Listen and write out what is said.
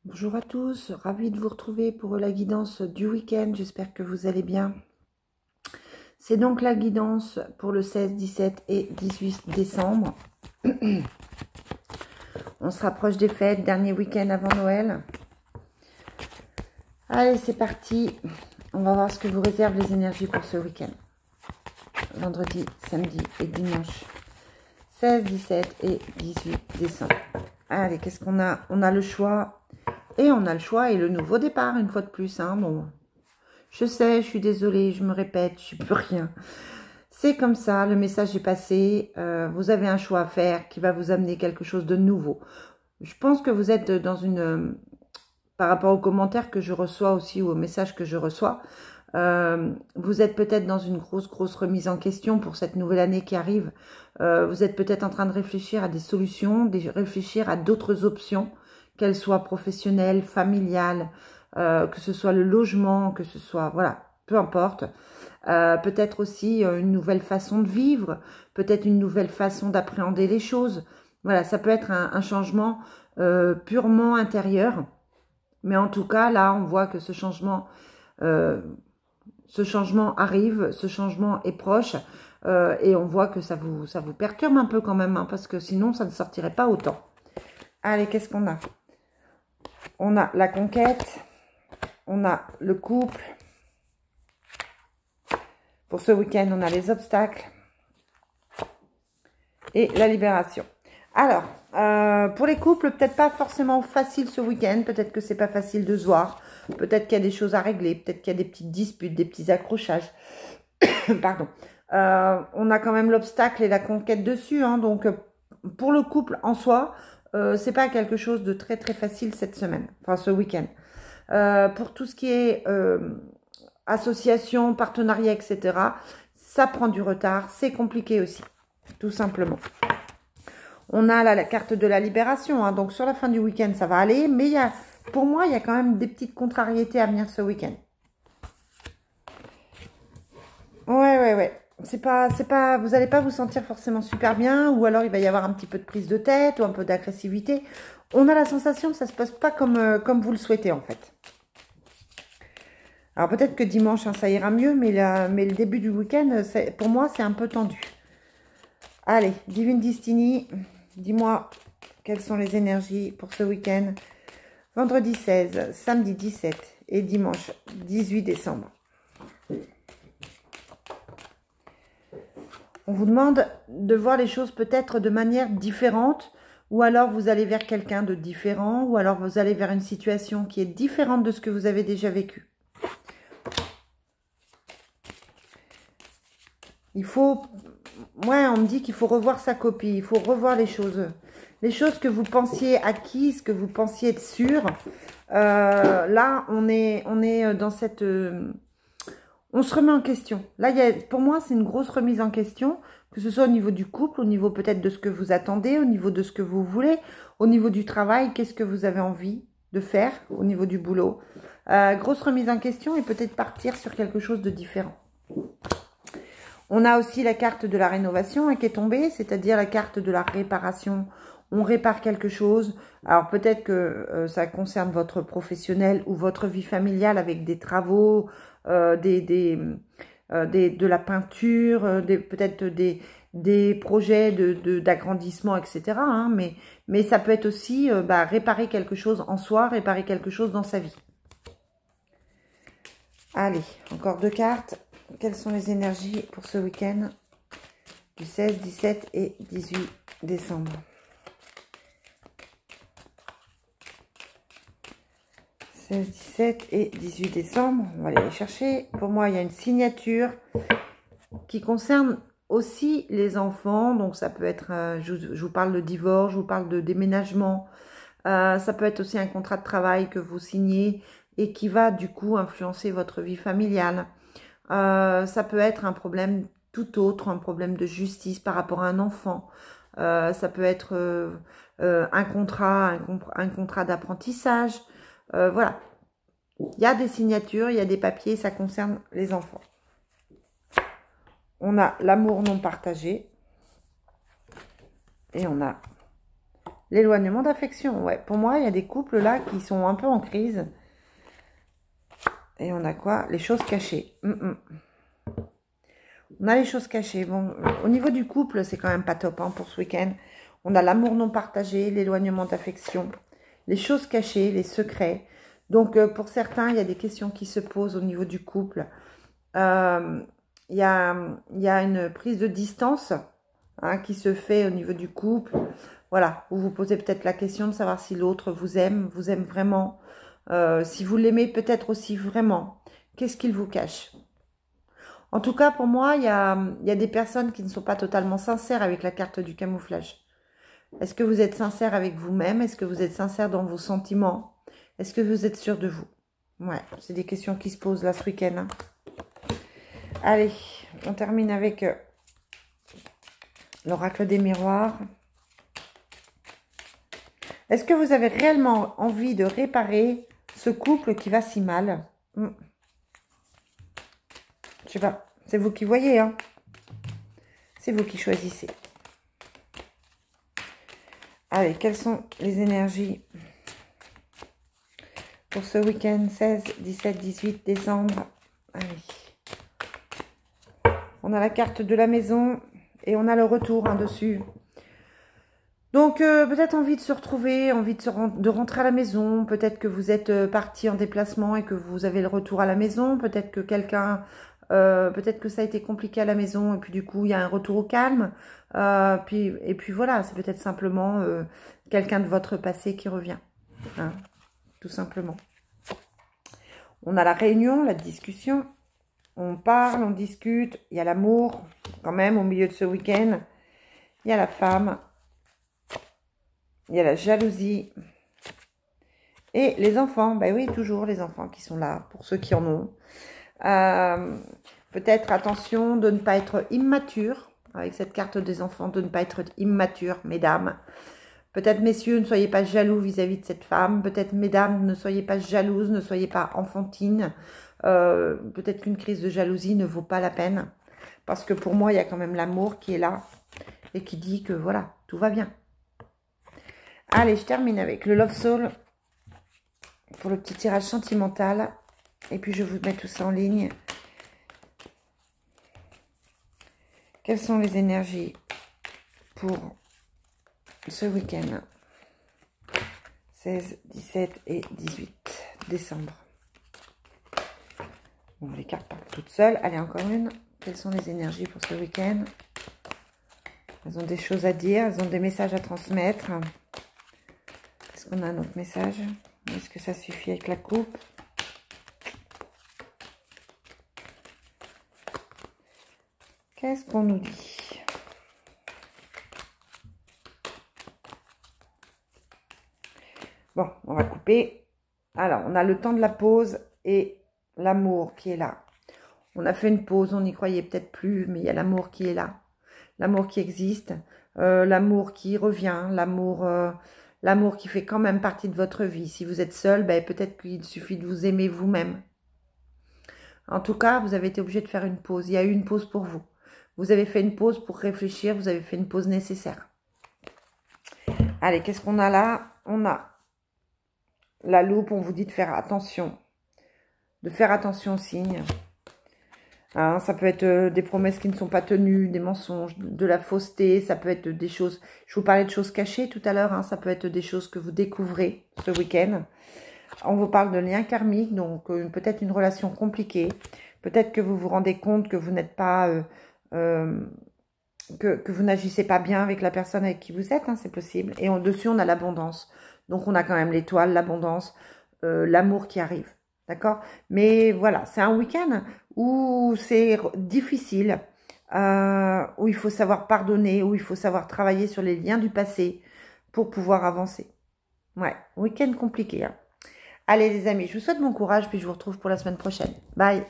Bonjour à tous, ravi de vous retrouver pour la guidance du week-end, j'espère que vous allez bien. C'est donc la guidance pour le 16, 17 et 18 décembre. On se rapproche des fêtes, dernier week-end avant Noël. Allez, c'est parti, on va voir ce que vous réservent les énergies pour ce week-end. Vendredi, samedi et dimanche. 16, 17 et 18 décembre. Allez, qu'est-ce qu'on a? On a le choix. Et on a le choix et le nouveau départ, une fois de plus. Hein. Bon, je sais, je suis désolée, je me répète, je ne peux rien. C'est comme ça, le message est passé. Vous avez un choix à faire qui va vous amener quelque chose de nouveau. Je pense que vous êtes dans une... par rapport aux commentaires que je reçois aussi, ou aux messages que je reçois, vous êtes peut-être dans une grosse remise en question pour cette nouvelle année qui arrive. Vous êtes peut-être en train de réfléchir à des solutions, de réfléchir à d'autres options, qu'elles soient professionnelles, familiales, que ce soit le logement, que ce soit, voilà, peu importe. Peut-être aussi une nouvelle façon de vivre, peut-être une nouvelle façon d'appréhender les choses. Voilà, ça peut être un changement purement intérieur. Mais en tout cas, là, on voit que ce changement arrive, ce changement est proche. Et on voit que ça vous perturbe un peu quand même, hein, parce que sinon, ça ne sortirait pas autant. Allez, qu'est-ce qu'on a? On a la conquête, on a le couple. Pour ce week-end, on a les obstacles et la libération. Alors, pour les couples, peut-être pas forcément facile ce week-end. Peut-être que c'est pas facile de se voir. Peut-être qu'il y a des choses à régler. Peut-être qu'il y a des petites disputes, des petits accrochages. Pardon. On a quand même l'obstacle et la conquête dessus. Hein, donc, pour le couple en soi, c'est pas quelque chose de très facile cette semaine. Enfin, ce week-end. Pour tout ce qui est association, partenariat, etc., ça prend du retard. C'est compliqué aussi, tout simplement. On a là la carte de la libération. Hein, donc, sur la fin du week-end, ça va aller. Mais pour moi, il y a quand même des petites contrariétés à venir ce week-end. Ouais. C'est pas, vous n'allez pas vous sentir forcément super bien. Ou alors, il va y avoir un petit peu de prise de tête ou un peu d'agressivité. On a la sensation que ça ne se passe pas comme vous le souhaitez, en fait. Alors, peut-être que dimanche, hein, ça ira mieux. Mais le début du week-end, pour moi, c'est un peu tendu. Allez, Divine Destiny, dis-moi quelles sont les énergies pour ce week-end. Vendredi 16, samedi 17 et dimanche 18 décembre. On vous demande de voir les choses peut-être de manière différente, ou alors vous allez vers quelqu'un de différent, ou alors vous allez vers une situation qui est différente de ce que vous avez déjà vécu. Il faut... Ouais, on me dit qu'il faut revoir sa copie, il faut revoir les choses. Les choses que vous pensiez acquises, que vous pensiez être sûr. Là, on est dans cette... on se remet en question. Là, pour moi, c'est une grosse remise en question, que ce soit au niveau du couple, au niveau peut-être de ce que vous attendez, au niveau de ce que vous voulez, au niveau du travail, qu'est-ce que vous avez envie de faire, au niveau du boulot. Grosse remise en question et peut-être partir sur quelque chose de différent. On a aussi la carte de la rénovation hein, qui est tombée, c'est-à-dire la carte de la réparation. On répare quelque chose. Alors peut-être que ça concerne votre professionnel ou votre vie familiale avec des travaux, de la peinture, peut-être des projets d'agrandissement, etc. Hein, mais ça peut être aussi réparer quelque chose en soi, réparer quelque chose dans sa vie. Allez, encore deux cartes. Quelles sont les énergies pour ce week-end du 16, 17 et 18 décembre? 16, 17 et 18 décembre. On va aller les chercher. Pour moi, il y a une signature qui concerne aussi les enfants. Donc, ça peut être, je vous parle de divorce, je vous parle de déménagement. Ça peut être aussi un contrat de travail que vous signez et qui va du coup influencer votre vie familiale. Ça peut être un problème tout autre, un problème de justice par rapport à un enfant. Ça peut être un contrat d'apprentissage. Voilà. Il y a des signatures, il y a des papiers, ça concerne les enfants. On a l'amour non partagé. Et on a L'éloignement d'affection, ouais. Pour moi, il y a des couples là qui sont un peu en crise. Et on a quoi? Les choses cachées. On a les choses cachées. Bon, au niveau du couple, c'est quand même pas top hein, pour ce week-end. On a l'amour non partagé, l'éloignement d'affection, les choses cachées, les secrets. Donc, pour certains, il y a des questions qui se posent au niveau du couple. Il y a une prise de distance hein, qui se fait au niveau du couple. Voilà, vous vous posez peut-être la question de savoir si l'autre vous aime vraiment. Si vous l'aimez peut-être aussi vraiment. Qu'est-ce qu'il vous cache? En tout cas, pour moi, il y a des personnes qui ne sont pas totalement sincères avec la carte du camouflage. Est-ce que vous êtes sincère avec vous-même? Est-ce que vous êtes sincère dans vos sentiments? Est-ce que vous êtes sûr de vous? Ouais, c'est des questions qui se posent là ce week-end. Hein. Allez, on termine avec l'oracle des miroirs. Est-ce que vous avez réellement envie de réparer ce couple qui va si mal? Je sais pas, c'est vous qui voyez, hein. C'est vous qui choisissez. Allez, quelles sont les énergies pour ce week-end 16, 17, 18 décembre? Allez. On a la carte de la maison et on a le retour hein, dessus. Donc, peut-être envie de se retrouver, envie de rentrer à la maison. Peut-être que vous êtes parti en déplacement et que vous avez le retour à la maison. Peut-être que quelqu'un... peut-être que ça a été compliqué à la maison et puis du coup, il y a un retour au calme. Et puis voilà, c'est peut-être simplement quelqu'un de votre passé qui revient. Hein, tout simplement. On a la réunion, la discussion. On parle, on discute. Il y a l'amour quand même au milieu de ce week-end. Il y a la femme. Il y a la jalousie. Et les enfants. Ben oui, toujours les enfants qui sont là, pour ceux qui en ont. Peut-être attention de ne pas être immature. Avec cette carte des enfants, de ne pas être immature, mesdames. Peut-être, messieurs, ne soyez pas jaloux vis-à-vis de cette femme. Peut-être, mesdames, ne soyez pas jalouses, ne soyez pas enfantines. Peut-être qu'une crise de jalousie ne vaut pas la peine. Parce que pour moi, il y a quand même l'amour qui est là. Et qui dit que voilà, tout va bien. Allez, je termine avec le Love Soul pour le petit tirage sentimental. Et puis, je vous mets tout ça en ligne. Quelles sont les énergies pour ce week-end 16, 17 et 18 décembre. Bon, les cartes partent toutes seules. Allez, encore une. Quelles sont les énergies pour ce week-end? Elles ont des choses à dire. Elles ont des messages à transmettre. Est-ce qu'on a un autre message? Est-ce que ça suffit avec la coupe? Qu'est-ce qu'on nous dit? Bon, on va couper. Alors, on a le temps de la pause et l'amour qui est là. On a fait une pause, on n'y croyait peut-être plus, mais il y a l'amour qui est là. L'amour qui existe, l'amour qui revient, l'amour qui fait quand même partie de votre vie. Si vous êtes seul, ben, peut-être qu'il suffit de vous aimer vous-même. En tout cas, vous avez été obligé de faire une pause. Il y a eu une pause pour vous. Vous avez fait une pause pour réfléchir, vous avez fait une pause nécessaire. Allez, qu'est-ce qu'on a là? On a la loupe, on vous dit de faire attention. De faire attention aux signes. Hein, ça peut être des promesses qui ne sont pas tenues, des mensonges, de la fausseté. Ça peut être des choses... Je vous parlais de choses cachées tout à l'heure. Hein, ça peut être des choses que vous découvrez ce week-end. On vous parle de liens karmiques, donc peut-être une relation compliquée. Peut-être que vous vous rendez compte que vous n'êtes pas... que vous n'agissez pas bien avec la personne avec qui vous êtes, hein, c'est possible. Et au-dessus, on a l'abondance. Donc, on a quand même l'étoile, l'abondance, l'amour qui arrive. D'accord? Mais voilà, c'est un week-end où c'est difficile, où il faut savoir pardonner, où il faut savoir travailler sur les liens du passé pour pouvoir avancer. Ouais, week-end compliqué. Hein. Allez les amis, je vous souhaite bon courage, puis je vous retrouve pour la semaine prochaine. Bye!